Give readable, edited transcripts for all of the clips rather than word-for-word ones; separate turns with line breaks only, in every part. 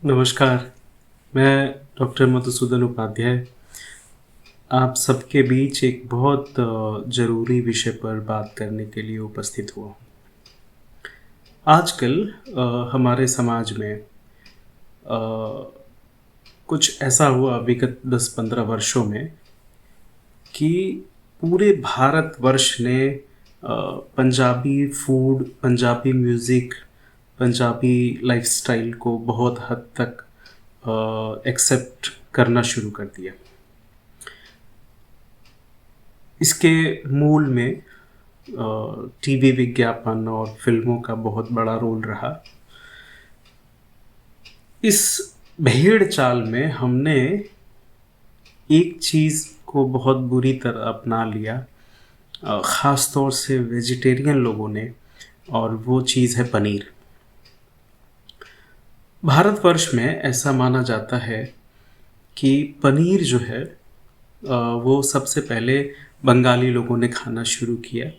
नमस्कार, मैं डॉक्टर मधुसूदन उपाध्याय आप सबके बीच एक बहुत ज़रूरी विषय पर बात करने के लिए उपस्थित हुआ हूँ। आजकल हमारे समाज में कुछ ऐसा हुआ विगत 10-15 वर्षों में कि पूरे भारतवर्ष ने Punjabi food, Punjabi music, Punjabi lifestyle को बहुत हद तक एक्सेप्ट करना शुरू कर दिया। इसके मूल में टीवी विज्ञापन और फिल्मों का बहुत बड़ा रोल रहा। इस भेड़ चाल में हमने एक चीज़ को बहुत बुरी तरह अपना लिया, ख़ास तौर से वेजिटेरियन लोगों ने, और वो चीज़ है पनीर। भारतवर्ष में ऐसा माना जाता है कि पनीर जो है वो सबसे पहले बंगाली लोगों ने खाना शुरू किया।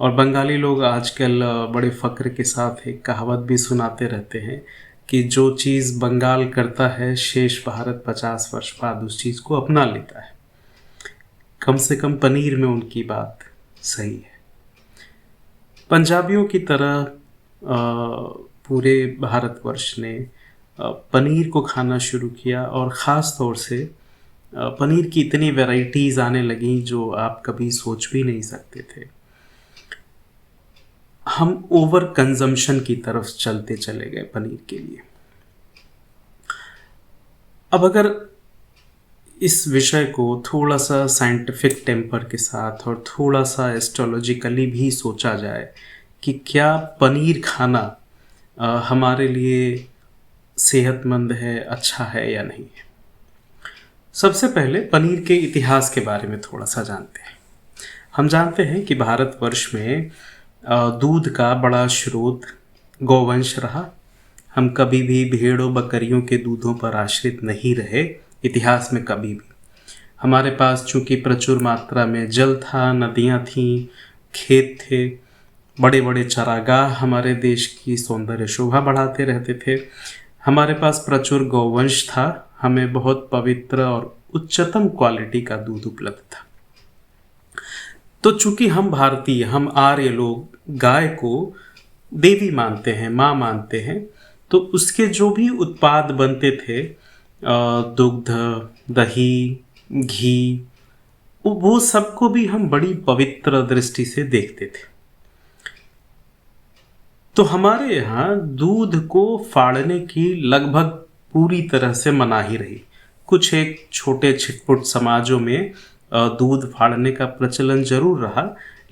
और बंगाली लोग आजकल बड़े फ़क्र के साथ एक कहावत भी सुनाते रहते हैं कि जो चीज़ बंगाल करता है शेष भारत 50 वर्ष बाद उस चीज़ को अपना लेता है। कम से कम पनीर में उनकी बात सही है। पंजाबियों की तरह पूरे भारतवर्ष ने पनीर को खाना शुरू किया और ख़ास तौर से पनीर की इतनी वैराइटीज़ आने लगी जो आप कभी सोच भी नहीं सकते थे। हम ओवर कंजम्पशन की तरफ चलते चले गए पनीर के लिए। अब अगर इस विषय को थोड़ा सा साइंटिफिक टेम्पर के साथ और थोड़ा सा एस्ट्रोलॉजिकली भी सोचा जाए कि क्या पनीर खाना हमारे लिए सेहतमंद है, अच्छा है या नहीं है। सबसे पहले पनीर के इतिहास के बारे में थोड़ा सा जानते हैं। हम जानते हैं कि भारतवर्ष में दूध का बड़ा स्रोत गौवंश रहा। हम कभी भी भेड़ों बकरियों के दूधों पर आश्रित नहीं रहे, इतिहास में कभी भी। हमारे पास चूँकि प्रचुर मात्रा में जल था, नदियाँ थीं, खेत थे, बड़े बड़े चारागाह हमारे देश की सौंदर्य शोभा बढ़ाते रहते थे। हमारे पास प्रचुर गौवंश था, हमें बहुत पवित्र और उच्चतम क्वालिटी का दूध उपलब्ध था। तो चूंकि हम भारतीय, हम आर्य लोग गाय को देवी मानते हैं, माँ मानते हैं, तो उसके जो भी उत्पाद बनते थे, दुग्ध, दही, घी, वो सबको भी हम बड़ी पवित्र दृष्टि से देखते थे। तो हमारे यहाँ दूध को फाड़ने की लगभग पूरी तरह से मनाही रही। कुछ एक छोटे छिटपुट समाजों में दूध फाड़ने का प्रचलन जरूर रहा,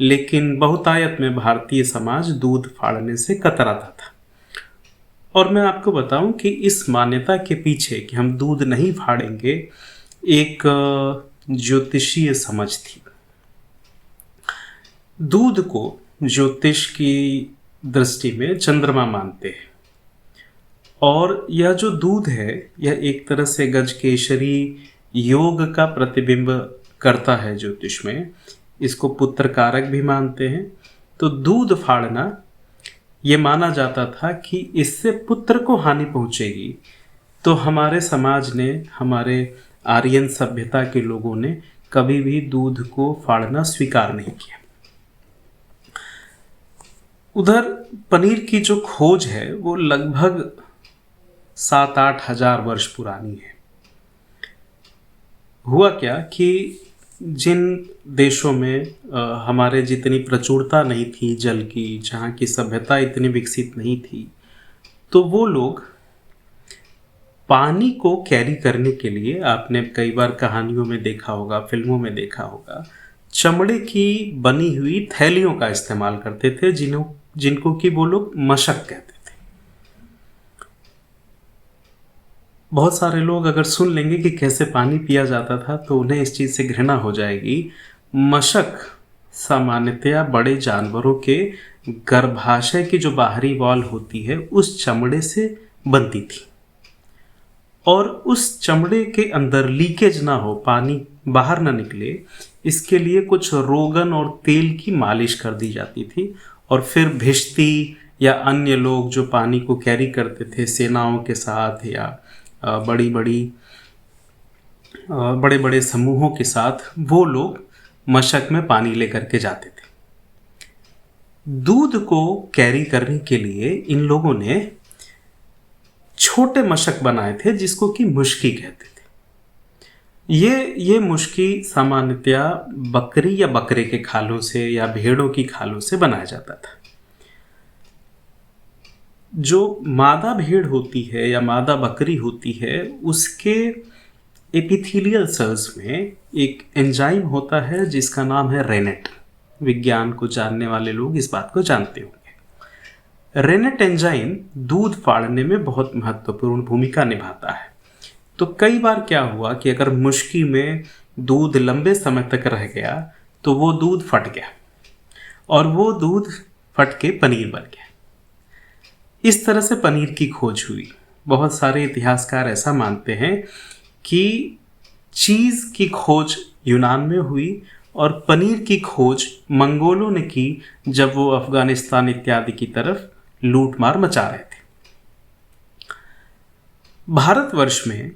लेकिन बहुतायत में भारतीय समाज दूध फाड़ने से कतराता था। और मैं आपको बताऊं कि इस मान्यता के पीछे कि हम दूध नहीं फाड़ेंगे एक ज्योतिषीय समझ थी। दूध को ज्योतिष की दृष्टि में चंद्रमा मानते हैं, और यह जो दूध है यह एक तरह से गजकेसरी योग का प्रतिबिंब करता है ज्योतिष में। इसको पुत्र कारक भी मानते हैं। तो दूध फाड़ना ये माना जाता था कि इससे पुत्र को हानि पहुंचेगी। तो हमारे समाज ने, हमारे आर्यन सभ्यता के लोगों ने कभी भी दूध को फाड़ना स्वीकार नहीं किया। उधर पनीर की जो खोज है वो लगभग 7-8 हजार वर्ष पुरानी है। हुआ क्या कि जिन देशों में हमारे जितनी प्रचुरता नहीं थी जल की, जहाँ की सभ्यता इतनी विकसित नहीं थी, तो वो लोग पानी को कैरी करने के लिए, आपने कई बार कहानियों में देखा होगा, फिल्मों में देखा होगा, चमड़े की बनी हुई थैलियों का इस्तेमाल करते थे, जिनको कि वो लोग मशक कहते थे। बहुत सारे लोग अगर सुन लेंगे कि कैसे पानी पिया जाता था तो उन्हें इस चीज़ से घृणा हो जाएगी। मशक सामान्यतया बड़े जानवरों के गर्भाशय की जो बाहरी वॉल होती है उस चमड़े से बनती थी, और उस चमड़े के अंदर लीकेज ना हो, पानी बाहर ना निकले, इसके लिए कुछ रोगन और तेल की मालिश कर दी जाती थी, और फिर भिश्ती या अन्य लोग जो पानी को कैरी करते थे सेनाओं के साथ या बड़ी बड़ी बड़े बड़े समूहों के साथ, वो लोग मशक में पानी लेकर के जाते थे। दूध को कैरी करने के लिए इन लोगों ने छोटे मशक बनाए थे जिसको कि मुश्की कहते थे। ये मुश्की सामान्यतया बकरी या बकरे के खालों से या भेड़ों की खालों से बनाया जाता था। जो मादा भेड़ होती है या मादा बकरी होती है, उसके एपिथेलियल सेल्स में एक एंजाइम होता है जिसका नाम है रेनेट। विज्ञान को जानने वाले लोग इस बात को जानते होंगे। रेनेट एंजाइम दूध फाड़ने में बहुत महत्वपूर्ण भूमिका निभाता है। तो कई बार क्या हुआ कि अगर मुश्की में दूध लंबे समय तक रह गया तो वो दूध फट गया और वो दूध फट के पनीर बन गया। इस तरह से पनीर की खोज हुई। बहुत सारे इतिहासकार ऐसा मानते हैं कि चीज़ की खोज यूनान में हुई और पनीर की खोज मंगोलों ने की जब वो अफगानिस्तान इत्यादि की तरफ लूटमार मचा रहे थे। भारतवर्ष में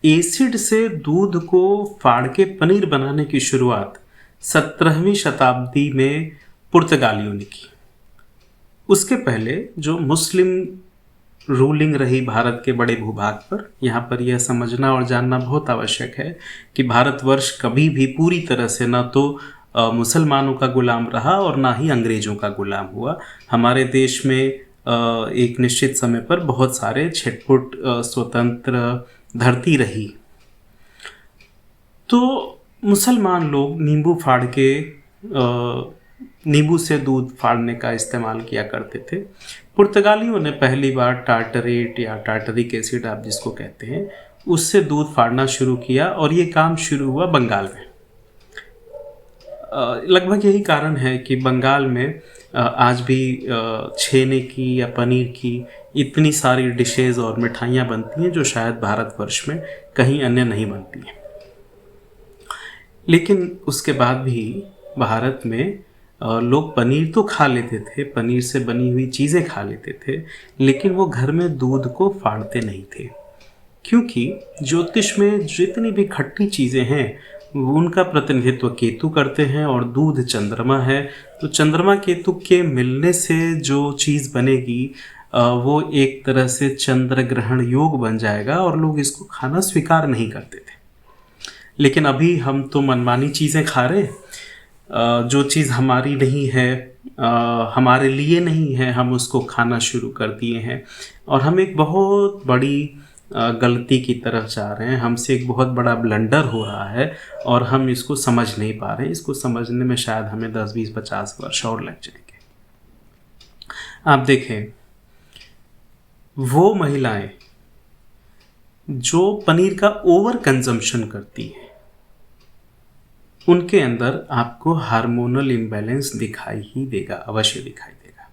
एसिड से दूध को फाड़ के पनीर बनाने की शुरुआत 17वीं शताब्दी में पुर्तगालियों ने की। उसके पहले जो मुस्लिम रूलिंग रही भारत के बड़े भूभाग पर, यहाँ पर यह समझना और जानना बहुत आवश्यक है कि भारतवर्ष कभी भी पूरी तरह से ना तो मुसलमानों का गुलाम रहा और ना ही अंग्रेज़ों का गुलाम हुआ। हमारे देश में एक निश्चित समय पर बहुत सारे छिटपुट स्वतंत्र धरती रही। तो मुसलमान लोग नींबू फाड़ के नींबू से दूध फाड़ने का इस्तेमाल किया करते थे। पुर्तगालियों ने पहली बार टार्टरेट या टार्टरिक एसिड आप जिसको कहते हैं, उससे दूध फाड़ना शुरू किया और ये काम शुरू हुआ बंगाल में। लगभग यही कारण है कि बंगाल में आज भी छेने की या पनीर की इतनी सारी डिशेज़ और मिठाइयाँ बनती हैं जो शायद भारतवर्ष में कहीं अन्य नहीं बनती हैं। लेकिन उसके बाद भी भारत में लोग पनीर तो खा लेते थे, पनीर से बनी हुई चीज़ें खा लेते थे, लेकिन वो घर में दूध को फाड़ते नहीं थे, क्योंकि ज्योतिष में जितनी भी खट्टी चीज़ें हैं उनका प्रतिनिधित्व केतु करते हैं और दूध चंद्रमा है। तो चंद्रमा केतु के मिलने से जो चीज़ बनेगी वो एक तरह से चंद्र ग्रहण योग बन जाएगा और लोग इसको खाना स्वीकार नहीं करते थे। लेकिन अभी हम तो मनमानी चीज़ें खा रहे हैं। जो चीज़ हमारी नहीं है, हमारे लिए नहीं है, हम उसको खाना शुरू कर दिए हैं और हम एक बहुत बड़ी गलती की तरफ जा रहे हैं। हमसे एक बहुत बड़ा ब्लंडर हो रहा है और हम इसको समझ नहीं पा रहे हैं। इसको समझने में शायद हमें 10, 20, 50 वर्ष और लग जाएंगे। आप देखें, वो महिलाएं जो पनीर का ओवर कंजम्पशन करती हैं, उनके अंदर आपको हार्मोनल इम्बैलेंस दिखाई ही देगा, अवश्य दिखाई देगा।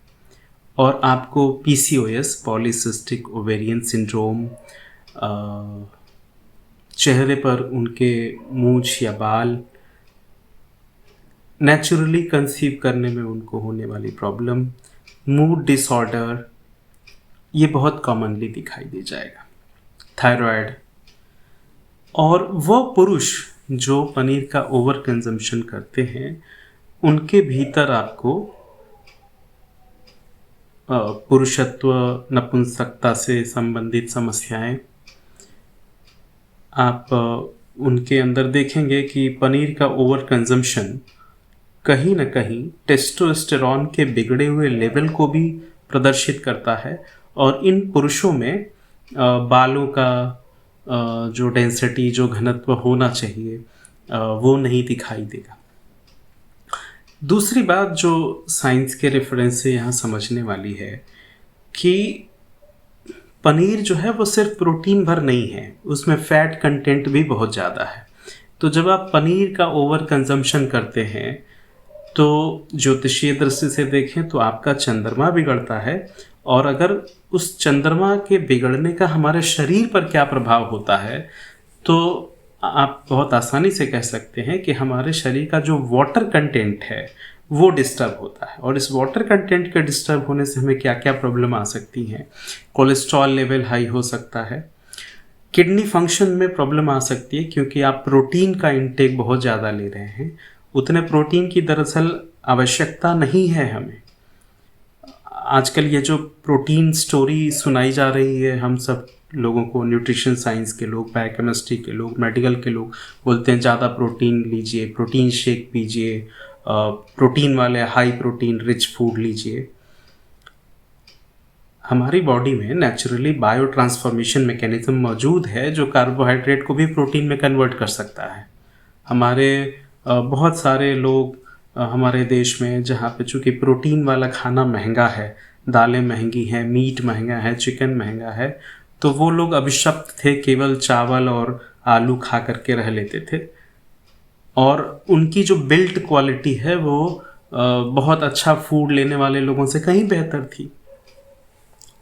और आपको PCOS, पॉलीसिस्टिक ओवेरियन सिंड्रोम, चेहरे पर उनके मूंछ या बाल, नेचुरली कंसीव करने में उनको होने वाली प्रॉब्लम, मूड डिसऑर्डर, ये बहुत कॉमनली दिखाई दे जाएगा। थायराइड। और वो पुरुष जो पनीर का ओवर कंजम्पशन करते हैं, उनके भीतर आपको पुरुषत्व, नपुंसकता से संबंधित समस्याएं, आप उनके अंदर देखेंगे कि पनीर का ओवर कंजम्पशन कहीं न कहीं टेस्टोस्टेरॉन के बिगड़े हुए लेवल को भी प्रदर्शित करता है और इन पुरुषों में बालों का जो डेंसिटी, जो घनत्व होना चाहिए, वो नहीं दिखाई देगा। दूसरी बात जो साइंस के रेफरेंस से यहाँ समझने वाली है कि पनीर जो है वो सिर्फ प्रोटीन भर नहीं है, उसमें फैट कंटेंट भी बहुत ज़्यादा है। तो जब आप पनीर का ओवर कंजम्पशन करते हैं तो ज्योतिषीय दृष्टि से देखें तो आपका चंद्रमा बिगड़ता है। और अगर उस चंद्रमा के बिगड़ने का हमारे शरीर पर क्या प्रभाव होता है, तो आप बहुत आसानी से कह सकते हैं कि हमारे शरीर का जो वाटर कंटेंट है वो डिस्टर्ब होता है। और इस वाटर कंटेंट के डिस्टर्ब होने से हमें क्या क्या प्रॉब्लम आ सकती हैं? कोलेस्ट्रॉल लेवल हाई हो सकता है, किडनी फंक्शन में प्रॉब्लम आ सकती है क्योंकि आप प्रोटीन का इंटेक बहुत ज़्यादा ले रहे हैं। उतने प्रोटीन की दरअसल आवश्यकता नहीं है हमें। आजकल ये जो प्रोटीन स्टोरी सुनाई जा रही है, हम सब लोगों को, न्यूट्रिशन साइंस के लोग, बायोकेमिस्ट्री के लोग, मेडिकल के लोग बोलते हैं ज़्यादा प्रोटीन लीजिए, प्रोटीन शेक पीजिए, प्रोटीन वाले हाई प्रोटीन रिच फूड लीजिए। हमारी बॉडी में नेचुरली बायो ट्रांसफॉर्मेशन मैकेनिज्म मौजूद है जो कार्बोहाइड्रेट को भी प्रोटीन में कन्वर्ट कर सकता है। हमारे बहुत सारे लोग हमारे देश में, जहाँ पे चूँकि प्रोटीन वाला खाना महंगा है, दालें महंगी हैं, मीट महंगा है, चिकन महंगा है, तो वो लोग अभिशप्त थे, केवल चावल और आलू खा करके रह लेते थे। और उनकी जो बिल्ट क्वालिटी है वो बहुत अच्छा फूड लेने वाले लोगों से कहीं बेहतर थी।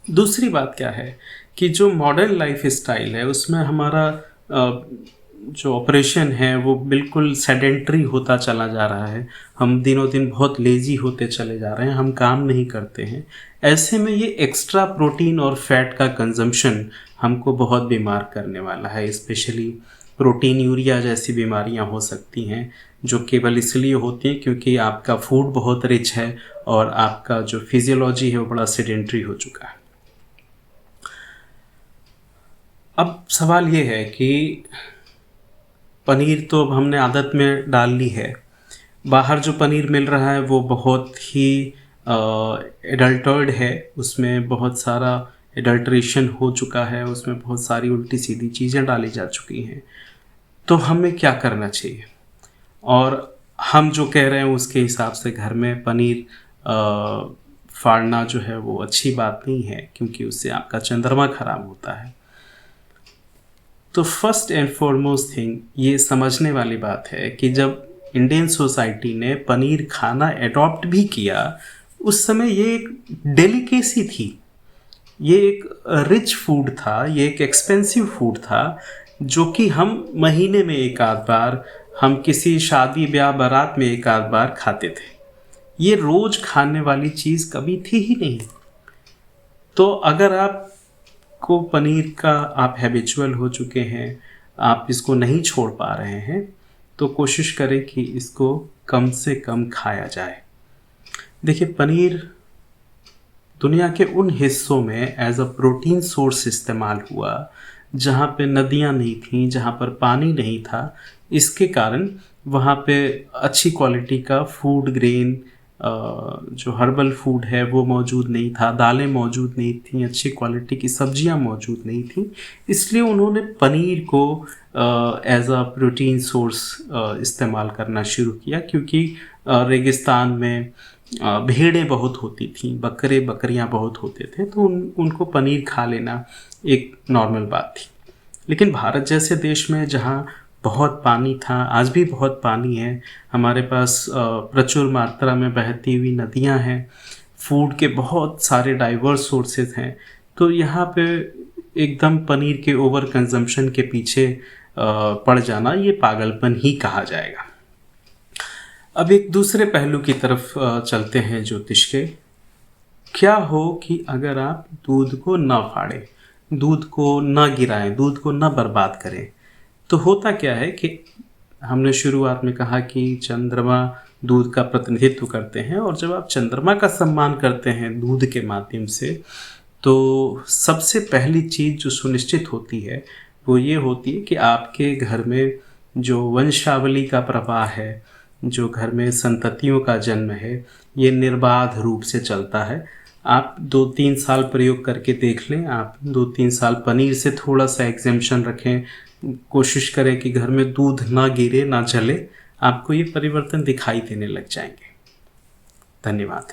दूसरी बात क्या है कि जो मॉडर्न लाइफ स्टाइल है उसमें हमारा जो ऑपरेशन है वो बिल्कुल सेडेंट्री होता चला जा रहा है। हम दिनों दिन बहुत लेज़ी होते चले जा रहे हैं, हम काम नहीं करते हैं। ऐसे में ये एक्स्ट्रा प्रोटीन और फैट का कंजम्पशन हमको बहुत बीमार करने वाला है। स्पेशली प्रोटीन यूरिया जैसी बीमारियां हो सकती हैं जो केवल इसलिए होती हैं क्योंकि आपका फूड बहुत रिच है और आपका जो फिजियोलॉजी है वो बड़ा सेडेंट्री हो चुका है। अब सवाल ये है कि पनीर तो अब हमने आदत में डाल ली है। बाहर जो पनीर मिल रहा है वो बहुत ही एडल्टर्ड है, उसमें बहुत सारा एडल्ट्रेशन हो चुका है, उसमें बहुत सारी उल्टी सीधी चीज़ें डाली जा चुकी हैं। तो हमें क्या करना चाहिए? और हम जो कह रहे हैं उसके हिसाब से घर में पनीर फाड़ना जो है वो अच्छी बात नहीं है, क्योंकि उससे आपका चंद्रमा खराब होता है। तो फर्स्ट एंड फॉरमोस्ट थिंग ये समझने वाली बात है कि जब इंडियन सोसाइटी ने पनीर खाना एडॉप्ट भी किया, उस समय ये एक डेलिकेसी थी, ये एक रिच फूड था, ये एक एक्सपेंसिव फूड था जो कि हम महीने में एक आध बार, हम किसी शादी ब्याह बारात में एक आध बार खाते थे। ये रोज खाने वाली चीज़ कभी थी ही नहीं। तो अगर आप को पनीर का आप हैबिचुअल हो चुके हैं, आप इसको नहीं छोड़ पा रहे हैं, तो कोशिश करें कि इसको कम से कम खाया जाए। देखिए, पनीर दुनिया के उन हिस्सों में एज अ प्रोटीन सोर्स इस्तेमाल हुआ जहाँ पे नदियाँ नहीं थीं, जहाँ पर पानी नहीं था। इसके कारण वहाँ पे अच्छी क्वालिटी का फूड ग्रेन, जो हर्बल फूड है वो मौजूद नहीं था, दालें मौजूद नहीं थी, अच्छी क्वालिटी की सब्जियां मौजूद नहीं थी। इसलिए उन्होंने पनीर को एज अ प्रोटीन सोर्स इस्तेमाल करना शुरू किया, क्योंकि रेगिस्तान में भेड़ें बहुत होती थी, बकरियां बहुत होते थे, तो उनको पनीर खा लेना एक नॉर्मल बात थी। लेकिन भारत जैसे देश में जहाँ बहुत पानी था, आज भी बहुत पानी है, हमारे पास प्रचुर मात्रा में बहती हुई नदियां हैं, फूड के बहुत सारे डाइवर्स सोर्सेज हैं, तो यहाँ पे एकदम पनीर के ओवर कंजम्पशन के पीछे पड़ जाना ये पागलपन ही कहा जाएगा। अब एक दूसरे पहलू की तरफ चलते हैं ज्योतिष के। क्या हो कि अगर आप दूध को ना फाड़ें, दूध को ना गिराएं, दूध को ना बर्बाद करें, तो होता क्या है कि हमने शुरुआत में कहा कि चंद्रमा दूध का प्रतिनिधित्व करते हैं, और जब आप चंद्रमा का सम्मान करते हैं दूध के माध्यम से, तो सबसे पहली चीज़ जो सुनिश्चित होती है वो ये होती है कि आपके घर में जो वंशावली का प्रवाह है, जो घर में संततियों का जन्म है, ये निर्बाध रूप से चलता है। आप 2-3 साल प्रयोग करके देख लें, आप 2-3 साल पनीर से थोड़ा सा एग्जेम्पशन रखें, कोशिश करें कि घर में दूध ना गिरे, ना जले, आपको ये परिवर्तन दिखाई देने लग जाएंगे। धन्यवाद।